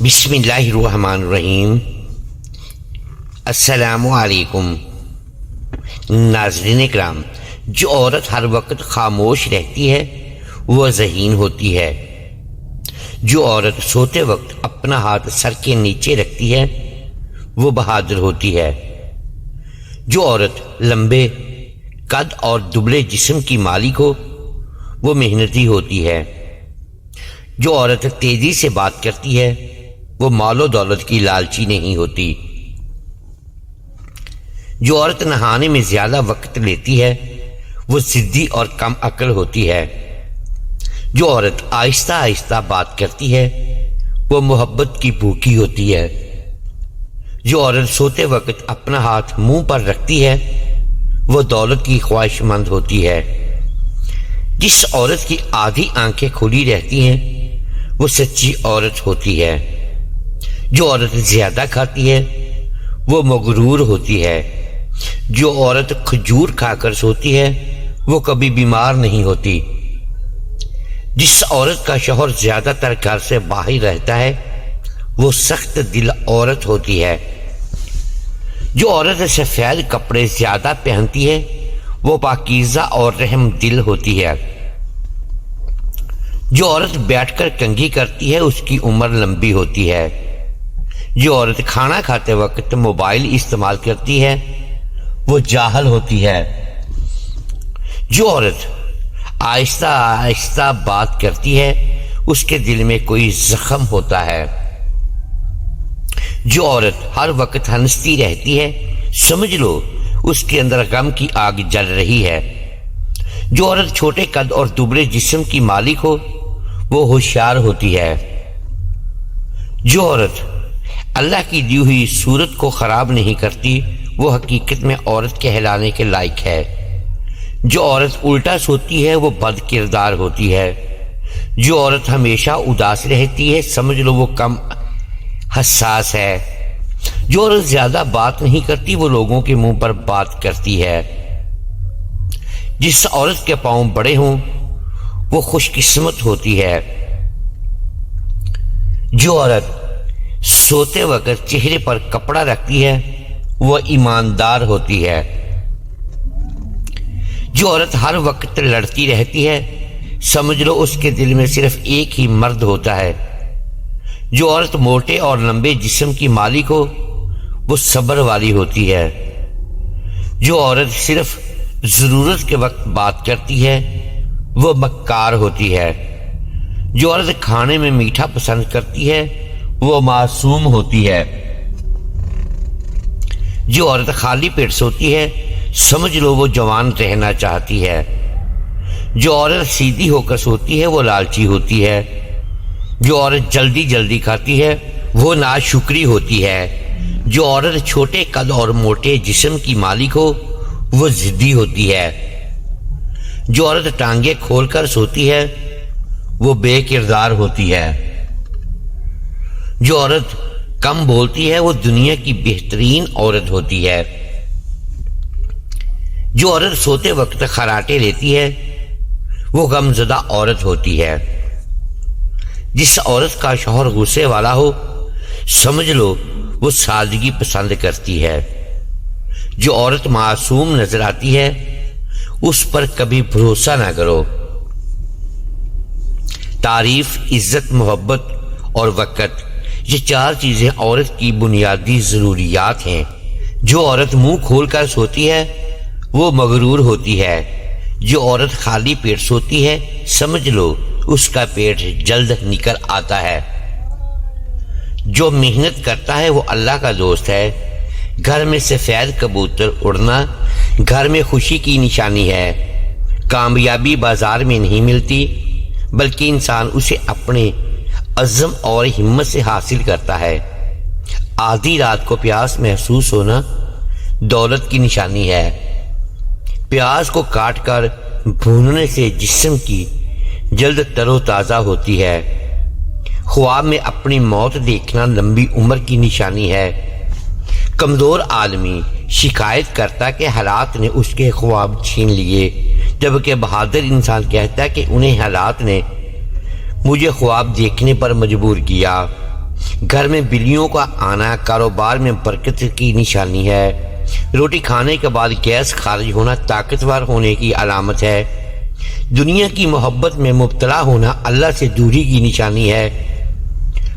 بسم اللہ الرحمن الرحیم۔ السلام علیکم ناظرین اکرام، جو عورت ہر وقت خاموش رہتی ہے وہ ذہین ہوتی ہے۔ جو عورت سوتے وقت اپنا ہاتھ سر کے نیچے رکھتی ہے وہ بہادر ہوتی ہے۔ جو عورت لمبے قد اور دبلے جسم کی مالک ہو وہ محنتی ہوتی ہے۔ جو عورت تیزی سے بات کرتی ہے وہ مال و دولت کی لالچی نہیں ہوتی۔ جو عورت نہانے میں زیادہ وقت لیتی ہے وہ ضدی اور کم عقل ہوتی ہے۔ جو عورت آہستہ آہستہ بات کرتی ہے وہ محبت کی بھوکی ہوتی ہے۔ جو عورت سوتے وقت اپنا ہاتھ منہ پر رکھتی ہے وہ دولت کی خواہش مند ہوتی ہے۔ جس عورت کی آدھی آنکھیں کھلی رہتی ہیں وہ سچی عورت ہوتی ہے۔ جو عورت زیادہ کھاتی ہے وہ مغرور ہوتی ہے۔ جو عورت کھجور کھا کر سوتی ہے وہ کبھی بیمار نہیں ہوتی۔ جس عورت کا شوہر زیادہ تر گھر سے باہر رہتا ہے وہ سخت دل عورت ہوتی ہے۔ جو عورت سفید کپڑے زیادہ پہنتی ہے وہ پاکیزہ اور رحم دل ہوتی ہے۔ جو عورت بیٹھ کر کنگھی کرتی ہے اس کی عمر لمبی ہوتی ہے۔ جو عورت کھانا کھاتے وقت موبائل استعمال کرتی ہے وہ جاہل ہوتی ہے۔ جو عورت آہستہ آہستہ بات کرتی ہے اس کے دل میں کوئی زخم ہوتا ہے۔ جو عورت ہر وقت ہنستی رہتی ہے سمجھ لو اس کے اندر غم کی آگ جل رہی ہے۔ جو عورت چھوٹے قد اور دبلے جسم کی مالک ہو وہ ہوشیار ہوتی ہے۔ جو عورت اللہ کی دی ہوئی صورت کو خراب نہیں کرتی وہ حقیقت میں عورت کہلانے کے لائق ہے۔ جو عورت الٹا سوتی ہے وہ بد کردار ہوتی ہے۔ جو عورت ہمیشہ اداس رہتی ہے سمجھ لو وہ کم حساس ہے۔ جو عورت زیادہ بات نہیں کرتی وہ لوگوں کے منہ پر بات کرتی ہے۔ جس عورت کے پاؤں بڑے ہوں وہ خوش قسمت ہوتی ہے۔ جو عورت سوتے وقت چہرے پر کپڑا رکھتی ہے وہ ایماندار ہوتی ہے۔ جو عورت ہر وقت لڑتی رہتی ہے سمجھ لو اس کے دل میں صرف ایک ہی مرد ہوتا ہے۔ جو عورت موٹے اور لمبے جسم کی مالک ہو وہ صبر والی ہوتی ہے۔ جو عورت صرف ضرورت کے وقت بات کرتی ہے وہ مکار ہوتی ہے۔ جو عورت کھانے میں میٹھا پسند کرتی ہے وہ معصوم ہوتی ہے۔ جو عورت خالی پیٹ سوتی ہے سمجھ لو وہ جوان رہنا چاہتی ہے۔ جو عورت سیدھی ہو کر سوتی ہے وہ لالچی ہوتی ہے۔ جو عورت جلدی جلدی کھاتی ہے وہ ناشکری ہوتی ہے۔ جو عورت چھوٹے قد اور موٹے جسم کی مالک ہو وہ ضدی ہوتی ہے۔ جو عورت ٹانگیں کھول کر سوتی ہے وہ بے کردار ہوتی ہے۔ جو عورت کم بولتی ہے وہ دنیا کی بہترین عورت ہوتی ہے۔ جو عورت سوتے وقت خراٹے لیتی ہے وہ غمزدہ عورت ہوتی ہے۔ جس عورت کا شوہر غصے والا ہو سمجھ لو وہ سادگی پسند کرتی ہے۔ جو عورت معصوم نظر آتی ہے اس پر کبھی بھروسہ نہ کرو۔ تعریف، عزت، محبت اور وقت، یہ چار چیزیں عورت کی بنیادی ضروریات ہیں۔ جو عورت منہ کھول کر سوتی ہے وہ مغرور ہوتی ہے۔ جو عورت خالی پیٹ سوتی ہے سمجھ لو اس کا پیٹ جلد نکل آتا ہے۔ جو محنت کرتا ہے وہ اللہ کا دوست ہے۔ گھر میں سفید کبوتر اڑنا گھر میں خوشی کی نشانی ہے۔ کامیابی بازار میں نہیں ملتی بلکہ انسان اسے اپنے عزم اور ہمت سے حاصل کرتا ہے۔ آدھی رات کو پیاس محسوس ہونا دولت کی نشانی ہے۔ پیاز کو کاٹ کر بھوننے سے جسم کی جلد تر و تازہ ہوتی ہے۔ خواب میں اپنی موت دیکھنا لمبی عمر کی نشانی ہے۔ کمزور آدمی شکایت کرتا کہ حالات نے اس کے خواب چھین لیے، جبکہ بہادر انسان کہتا ہے کہ انہیں حالات نے مجھے خواب دیکھنے پر مجبور کیا۔ گھر میں بلیوں کا آنا کاروبار میں برکت کی نشانی ہے۔ روٹی کھانے کے بعد گیس خارج ہونا طاقتور ہونے کی علامت ہے۔ دنیا کی محبت میں مبتلا ہونا اللہ سے دوری کی نشانی ہے۔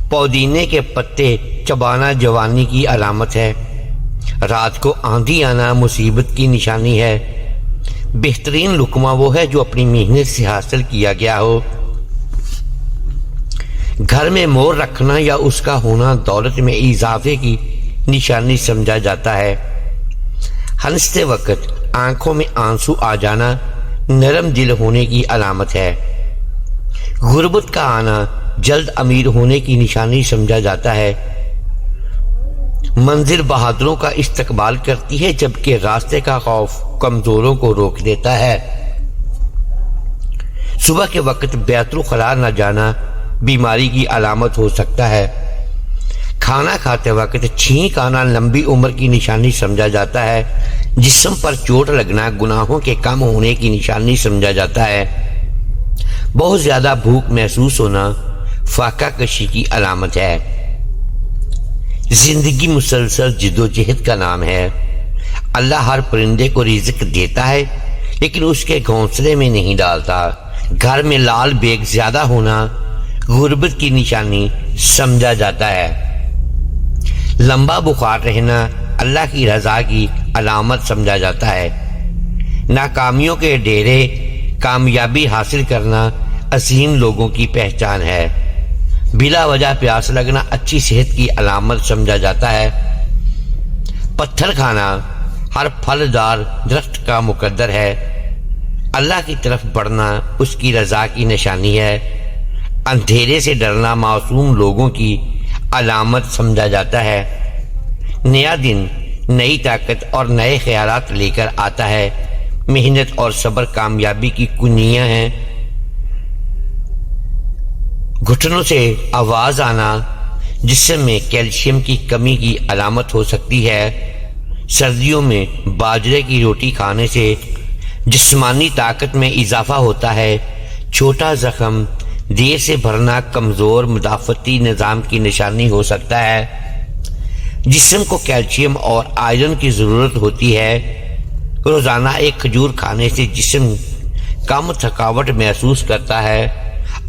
پودینے کے پتے چبانا جوانی کی علامت ہے۔ رات کو آندھی آنا مصیبت کی نشانی ہے۔ بہترین لقمہ وہ ہے جو اپنی محنت سے حاصل کیا گیا ہو۔ گھر میں مور رکھنا یا اس کا ہونا دولت میں اضافے کی نشانی سمجھا جاتا ہے۔ ہنستے وقت آنکھوں میں آنسو آ جانا نرم دل ہونے کی علامت ہے۔ غربت کا آنا جلد امیر ہونے کی نشانی سمجھا جاتا ہے۔ منزل بہادروں کا استقبال کرتی ہے جبکہ راستے کا خوف کمزوروں کو روک دیتا ہے۔ صبح کے وقت بیت الخلاء نہ جانا بیماری کی علامت ہو سکتا ہے۔ کھانا کھاتے وقت چھینک آنا لمبی عمر کی نشانی سمجھا جاتا ہے۔ جسم پر چوٹ لگنا گناہوں کے کم ہونے کی نشانی سمجھا جاتا ہے۔ بہت زیادہ بھوک محسوس ہونا فاقہ کشی کی علامت ہے۔ زندگی مسلسل جدوجہد کا نام ہے۔ اللہ ہر پرندے کو رزق دیتا ہے لیکن اس کے گھونسلے میں نہیں ڈالتا۔ گھر میں لال بیگ زیادہ ہونا غربت کی نشانی سمجھا جاتا ہے۔ لمبا بخار رہنا اللہ کی رضا کی علامت سمجھا جاتا ہے۔ ناکامیوں کے ڈیرے کامیابی حاصل کرنا عظیم لوگوں کی پہچان ہے۔ بلا وجہ پیاس لگنا اچھی صحت کی علامت سمجھا جاتا ہے۔ پتھر کھانا ہر پھلدار درخت کا مقدر ہے۔ اللہ کی طرف بڑھنا اس کی رضا کی نشانی ہے۔ اندھیرے سے ڈرنا معصوم لوگوں کی علامت سمجھا جاتا ہے۔ نیا دن نئی طاقت اور نئے خیالات لے کر آتا ہے۔ محنت اور صبر کامیابی کی کنیاں ہیں۔ گھٹنوں سے آواز آنا جسم میں کیلشیم کی کمی کی علامت ہو سکتی ہے۔ سردیوں میں باجرے کی روٹی کھانے سے جسمانی طاقت میں اضافہ ہوتا ہے۔ چھوٹا زخم دیر سے بھرنا کمزور مدافعتی نظام کی نشانی ہو سکتا ہے۔ جسم کو کیلشیم اور آئرن کی ضرورت ہوتی ہے۔ روزانہ ایک کھجور کھانے سے جسم کم تھکاوٹ محسوس کرتا ہے۔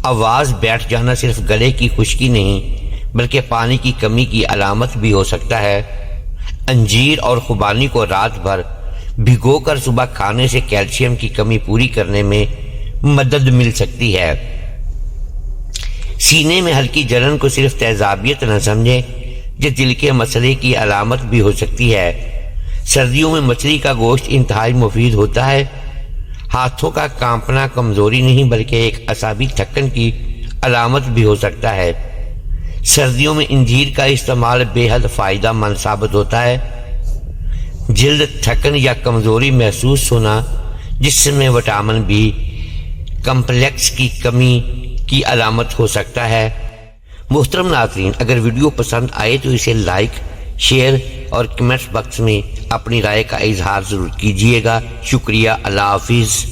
آواز بیٹھ جانا صرف گلے کی خشکی نہیں بلکہ پانی کی کمی کی علامت بھی ہو سکتا ہے۔ انجیر اور خوبانی کو رات بھر بھگو کر صبح کھانے سے کیلشیم کی کمی پوری کرنے میں مدد مل سکتی ہے۔ سینے میں ہلکی جلن کو صرف تیزابیت نہ سمجھیں، یہ دل کے مسئلے کی علامت بھی ہو سکتی ہے۔ سردیوں میں مچھلی کا گوشت انتہائی مفید ہوتا ہے۔ ہاتھوں کا کانپنا کمزوری نہیں بلکہ ایک اعصابی تھکن کی علامت بھی ہو سکتا ہے۔ سردیوں میں انجیر کا استعمال بے حد فائدہ مند ثابت ہوتا ہے۔ جلد تھکن یا کمزوری محسوس ہونا جسم میں وٹامن بی کمپلیکس کی کمی کی علامت ہو سکتا ہے۔ محترم ناظرین، اگر ویڈیو پسند آئے تو اسے لائک، شیئر اور کمنٹس باکس میں اپنی رائے کا اظہار ضرور کیجیے گا۔ شکریہ، اللہ حافظ۔